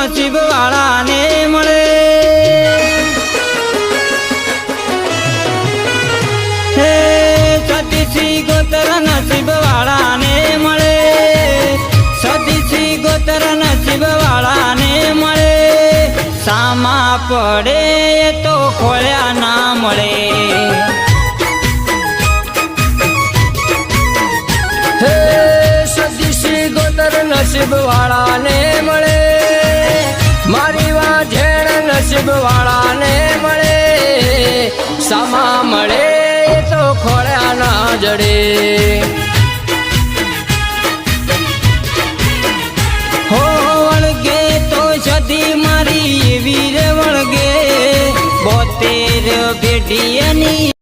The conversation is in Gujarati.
નસીબ વાળાને મળે હે સતીસી ગોતર નસીબ વાળાને મળે સતીસી ગોતર નસીબ વાળાને મળે સામા પડે તો ખોળ્યા ના મળે નસીબ વાળાને મળે મારી વાંઝેણ નસીબ વાળાને મળે સામા મળે તો ખોળ્યા ના જડે હો વળગે તો સદી મારી એવી રે વળગે 72 પેઢીની